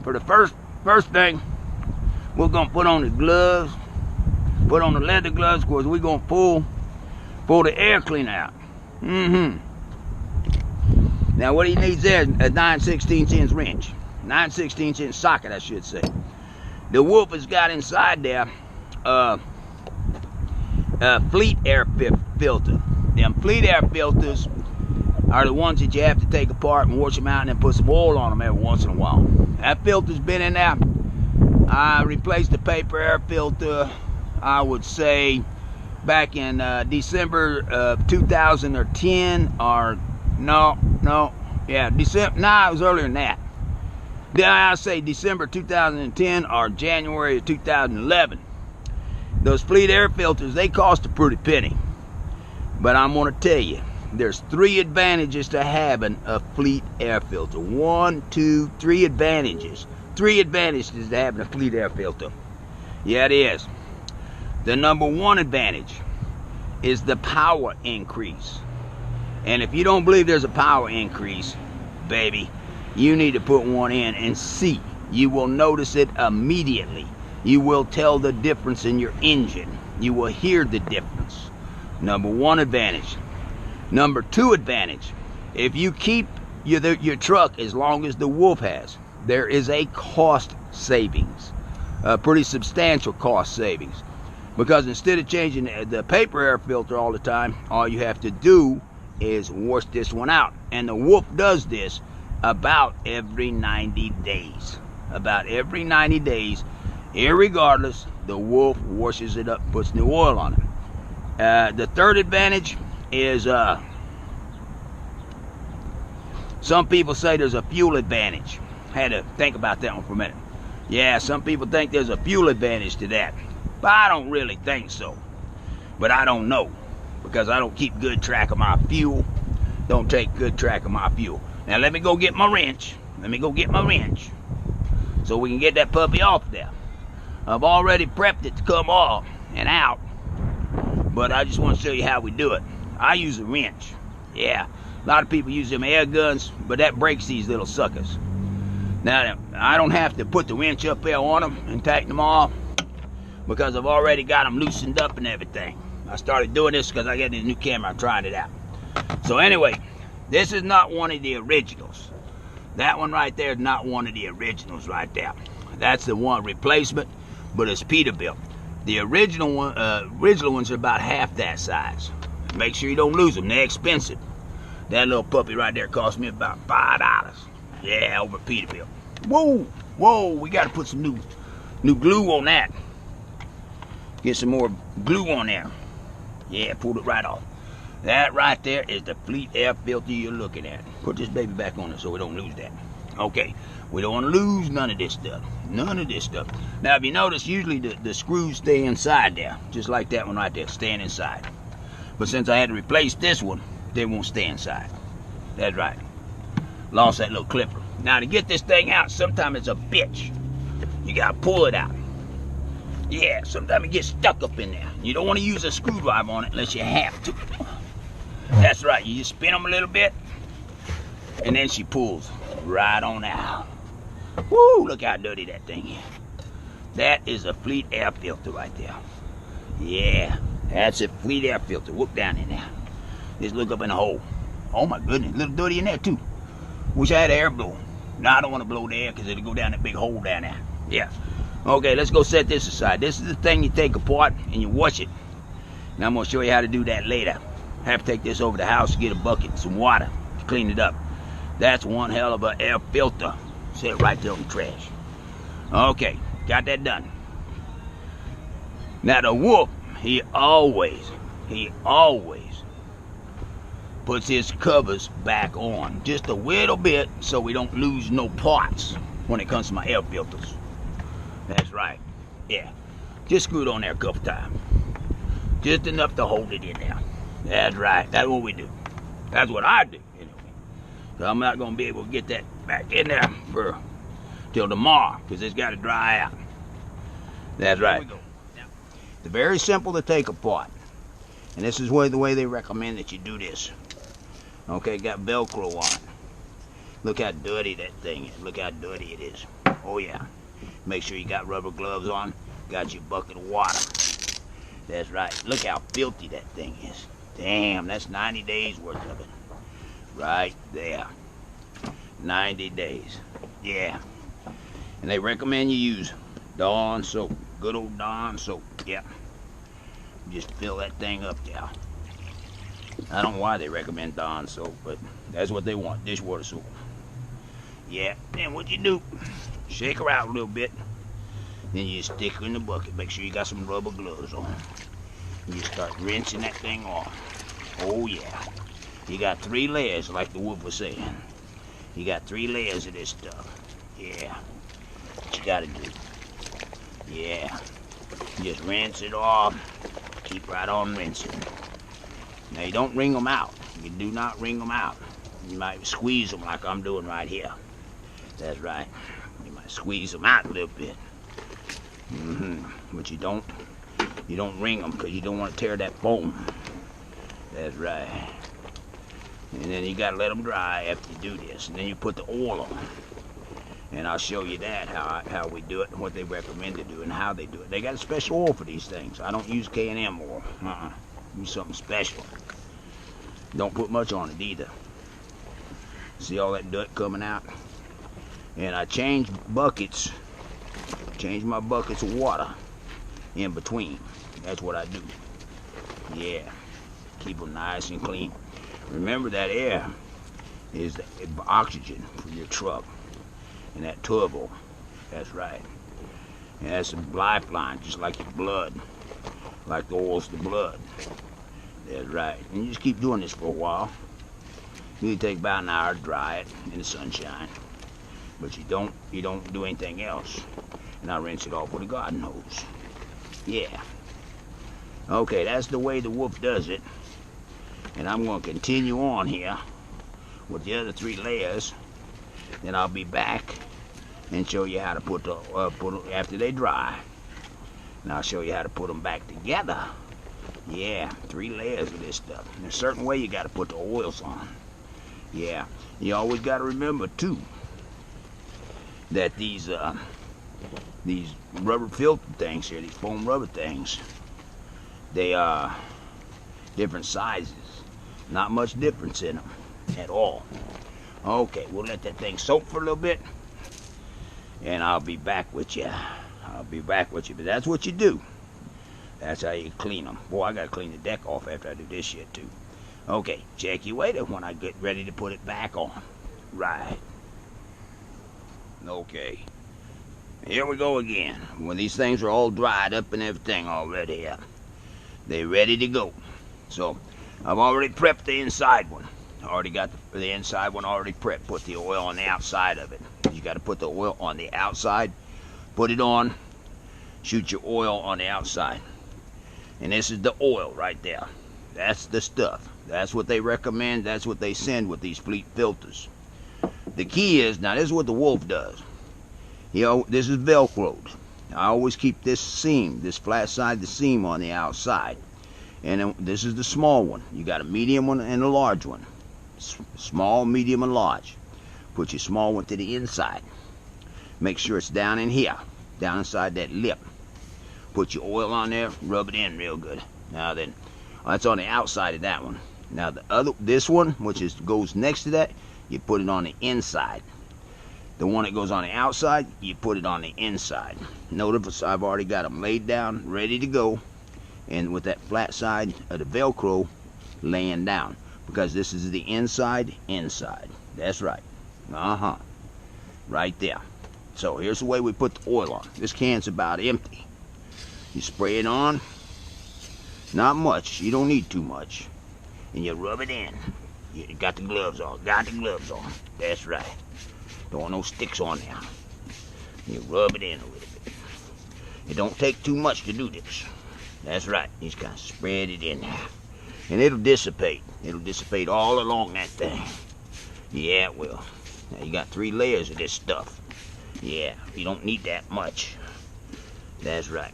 for the first thing, we're gonna put on the gloves, put on the leather gloves, because we're gonna pull the air cleaner out. Now what he needs there is a 9/16" wrench, 9/16" socket, I should say. The wolf has got inside there a fleet air filter. Them fleet air filters are the ones that you have to take apart and wash them out and then put some oil on them every once in a while. That filter's been in there. I replaced the paper air filter, I would say, back in December of 2010, or December. Nah, it was earlier than that. Then I say December 2010 or January of 2011. Those fleet air filters, they cost a pretty penny. But I'm going to tell you, there's 3 advantages to having a fleet air filter. 1, 2, 3 advantages. 3 advantages to having a fleet air filter. Yeah, it is. The number 1 advantage is the power increase. And if you don't believe there's a power increase, baby, you need to put one in and see. You will notice it immediately. You will tell the difference in your engine. You will hear the difference. Number 1 advantage. Number 2 advantage, if you keep your truck as long as the Wolf has, there is a cost savings, a pretty substantial cost savings. Because instead of changing the paper air filter all the time, all you have to do is wash this one out. And the Wolf does this about every 90 days. About every 90 days, irregardless, the Wolf washes it up, puts new oil on it. The 3rd advantage is some people say there's a fuel advantage. Had to think about that one for a minute. Yeah, some people think there's a fuel advantage to that, but I don't really think so. But I don't know, because I don't keep good track of my fuel. Don't take good track of my fuel. Now let me go get my wrench. So we can get that puppy off there. I've already prepped it to come off and out, but I just want to show you how we do it. I use a wrench. Yeah, a lot of people use them air guns, but that breaks these little suckers. Now, I don't have to put the wrench up there on them and tighten them off, because I've already got them loosened up and everything. I started doing this because I got this new camera. I'm trying it out. So anyway, this is not one of the originals. That one right there is not one of the originals right there. That's the one replacement, but it's Peterbilt. The original ones are about half that size. Make sure you don't lose them. They're expensive. That little puppy right there cost me about $5. Yeah, over Peterbilt. Whoa, we got to put some new glue on that. Get some more glue on there. Yeah, pulled it right off. That right there is the fleet air filter you're looking at. Put this baby back on it so we don't lose that. Okay, we don't want to lose none of this stuff. None of this stuff. Now, if you notice, usually the screws stay inside there, just like that one right there, staying inside. But since I had to replace this one, they won't stay inside. That's right. Lost that little clipper. Now, to get this thing out, sometimes it's a bitch. You gotta pull it out. Yeah, sometimes it gets stuck up in there. You don't want to use a screwdriver on it unless you have to. That's right. You just spin them a little bit, and then she pulls right on out. Woo, look how dirty that thing is. That is a fleet air filter right there. Yeah, that's a fleet air filter. Look down in there. Just look up in the hole. Oh my goodness, a little dirty in there too. Wish I had air blow. No, I don't want to blow the air because it'll go down that big hole down there. Yeah. Okay, let's go set this aside. This is the thing you take apart and you wash it. Now I'm going to show you how to do that later. I have to take this over to the house to get a bucket and some water to clean it up. That's one hell of an air filter. Set it right there on the trash. Okay, got that done. Now the Wolf, he always puts his covers back on just a little bit so we don't lose no parts when it comes to my air filters. That's right. Yeah, just screw it on there a couple times. Just enough to hold it in there. That's right. That's what we do. That's what I do anyway. So I'm not gonna be able to get that back in there for till tomorrow because it's got to dry out. That's right. It's very simple to take apart, and this is the way they recommend that you do this. Okay, got Velcro on it. Look how dirty that thing is. Look how dirty it is. Oh yeah. Make sure you got rubber gloves on. Got your bucket of water. That's right. Look how filthy that thing is. Damn, that's 90 days worth of it. Right there. 90 days. Yeah. And they recommend you use Dawn soap. Good old Dawn soap. Yeah. Just fill that thing up there. I don't know why they recommend Dawn soap, but that's what they want. Dishwater soap. Yeah. Then what you do, shake her out a little bit. Then you stick her in the bucket. Make sure you got some rubber gloves on. And you start rinsing that thing off. Oh yeah. You got 3 layers, like the wolf was saying. You got 3 layers of this stuff. Yeah. What you gotta do. Yeah. Just rinse it off. Keep right on rinsing. Now you don't wring them out. You do not wring them out. You might squeeze them like I'm doing right here. That's right. You might squeeze them out a little bit. But you don't wring them because you don't want to tear that foam. That's right. And then you gotta let them dry after you do this. And then you put the oil on. And I'll show you that, how we do it, and what they recommend to do, and how they do it. They got a special oil for these things. I don't use K&M oil. Use something special. Don't put much on it either. See all that dirt coming out? And I change buckets. Change my buckets of water in between. That's what I do. Yeah. Keep them nice and clean. Remember that air is the oxygen for your truck. And that turbo. That's right. And that's a lifeline, just like your blood. Like the oil's the blood. That's right. And you just keep doing this for a while. You take about an hour to dry it in the sunshine. But you don't do anything else. And I rinse it off with a garden hose. Yeah. Okay, that's the way the wolf does it. And I'm going to continue on here with the other 3 layers. Then I'll be back and show you how to put after they dry. And I'll show you how to put them back together. Yeah, 3 layers of this stuff. And a certain way you got to put the oils on. Yeah, you always got to remember too that these rubber filter things here, these foam rubber things, they are different sizes. Not much difference in them at all. Okay, we'll let that thing soak for a little bit, and I'll be back with you. But that's what you do. That's how you clean them. Boy, I gotta clean the deck off after I do this shit too. Okay, check you later when I get ready to put it back on. Right. Okay. Here we go again. When these things are all dried up and everything already, they're ready to go. So, I've already prepped the inside one. I already got the inside one already prepped. Put the oil on the outside of it. You got to put the oil on the outside. Put it on. Shoot your oil on the outside. And this is the oil right there. That's the stuff. That's what they recommend. That's what they send with these fleet filters. The key is, now this is what the wolf does. You know, this is Velcroed. I always keep this seam, this flat side, the seam on the outside. And then this is the small one. You got a medium one and a large one. Small, medium, and large. Put your small one to the inside. Make sure it's down in here, down inside that lip. Put your oil on there, rub it in real good. Now then, that's on the outside of that one. Now this one, which goes next to that, you put it on the inside. The one that goes on the outside, you put it on the inside. Notice I've already got them laid down, ready to go, and with that flat side of the Velcro laying down, because this is the inside. That's right. Right there. So here's the way we put the oil on. This can's about empty. You spray it on. Not much. You don't need too much. And you rub it in. You got the gloves on. That's right. Don't want no sticks on there. You rub it in a little bit. It don't take too much to do this. That's right. You just kind of spread it in there. And it'll dissipate. It'll dissipate all along that thing. Yeah, it will. Now you got 3 layers of this stuff. Yeah, you don't need that much. That's right.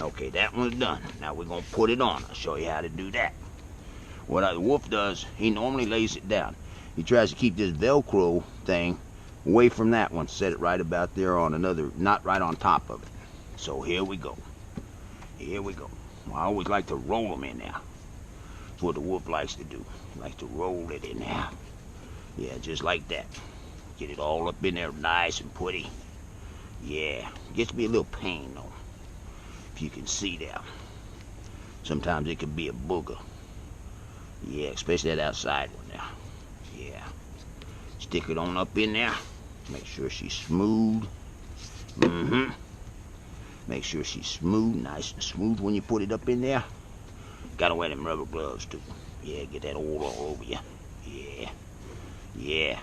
Okay, that one's done. Now we're going to put it on. I'll show you how to do that. What the wolf does, he normally lays it down. He tries to keep this Velcro thing away from that one. Set it right about there on another, not right on top of it. So here we go. Here we go. I always like to roll them in there. That's what the wolf likes to do. He likes to roll it in there. Yeah, just like that. Get it all up in there nice and pretty. Yeah, gets me a little pain though. If you can see there. Sometimes it can be a booger. Yeah, especially that outside one there. Yeah. Stick it on up in there. Make sure she's smooth. Make sure she's smooth, nice and smooth when you put it up in there. Gotta wear them rubber gloves too. Yeah, get that oil all over you. Yeah. Yeah.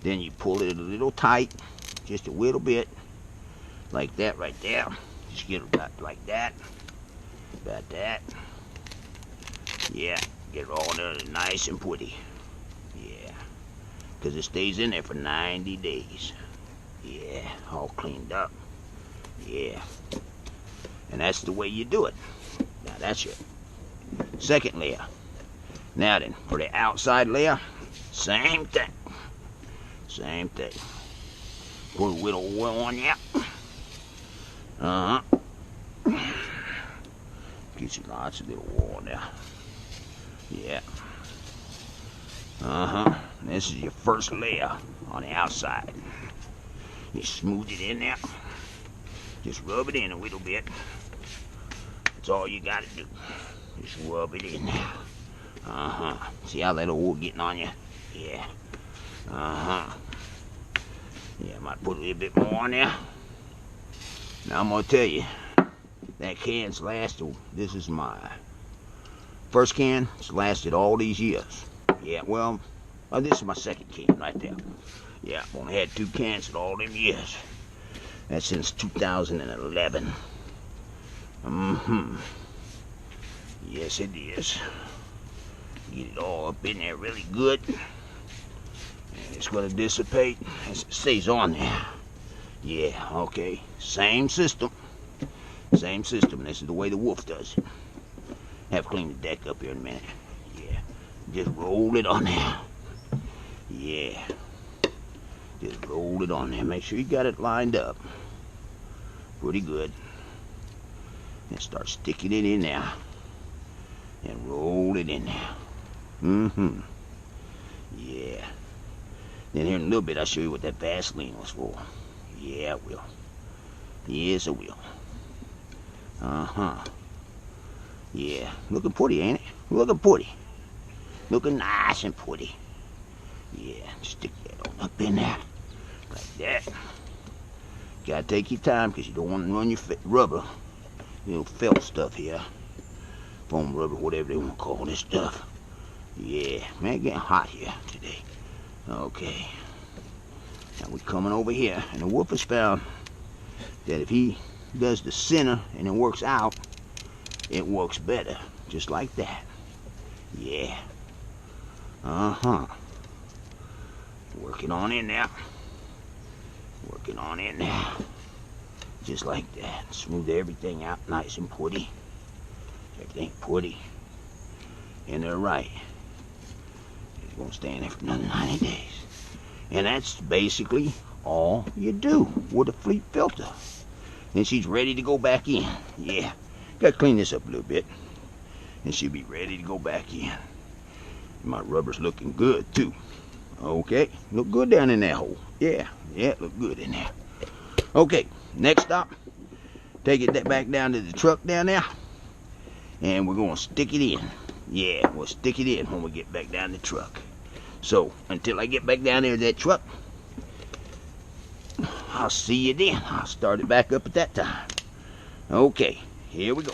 Then you pull it a little tight. Just a little bit. Like that right there. Just get it about like that. About that. Yeah. Get it all there nice and pretty. Yeah. Because it stays in there for 90 days. Yeah. All cleaned up. Yeah. And that's the way you do it. Now that's your second layer. Now then, for the outside layer, same thing. Same thing. Put a little oil on you. Get you lots of little oil on there. Yeah. This is your first layer on the outside. You smooth it in there. Just rub it in a little bit. That's all you gotta do. Just rub it in there. See how that oil getting on you? Yeah. Yeah, I might put a little bit more on there. Now I'm gonna tell you, that can's lasted. This is my first can. It's lasted all these years. Yeah, well, this is my second can right there. Yeah, I've only had 2 cans in all them years. That's since 2011. Yes, it is. Get it all up in there really good. And it's going to dissipate as it stays on there. Yeah, okay. Same system. Same system. This is the way the wolf does it. Have to clean the deck up here in a minute. Yeah. Just roll it on there. Yeah. Just roll it on there. Make sure you got it lined up. Pretty good. And start sticking it in there. And roll it in there. Yeah. Then here in a little bit I'll show you what that Vaseline was for. Yeah, I will. Yes, I will. Yeah. Looking pretty, ain't it? Looking pretty. Looking nice and pretty. Yeah. Stick that on up in there. Like that. Gotta take your time because you don't want to run your rubber. Little felt stuff here. Foam rubber, whatever they want to call this stuff. Yeah. Man, it's getting hot here today. Okay. Now we're coming over here. And the wolf has found that if he does the center and it works out, it works better. Just like that. Yeah. Working on in there. Working on in there. Just like that. Smooth everything out nice and pretty. Everything pretty. And they're right. It's going to stay in there for another 90 days. And that's basically all you do with a fleet filter. Then she's ready to go back in. Yeah. Got to clean this up a little bit. And she'll be ready to go back in. My rubber's looking good too. Okay. Look good down in that hole. Yeah. Yeah, look good in there. Okay. Next stop. Take it back down to the truck down there. And we're going to stick it in. Yeah, we'll stick it in when we get back down the truck. So, until I get back down there to that truck, I'll see you then. I'll start it back up at that time. Okay, here we go.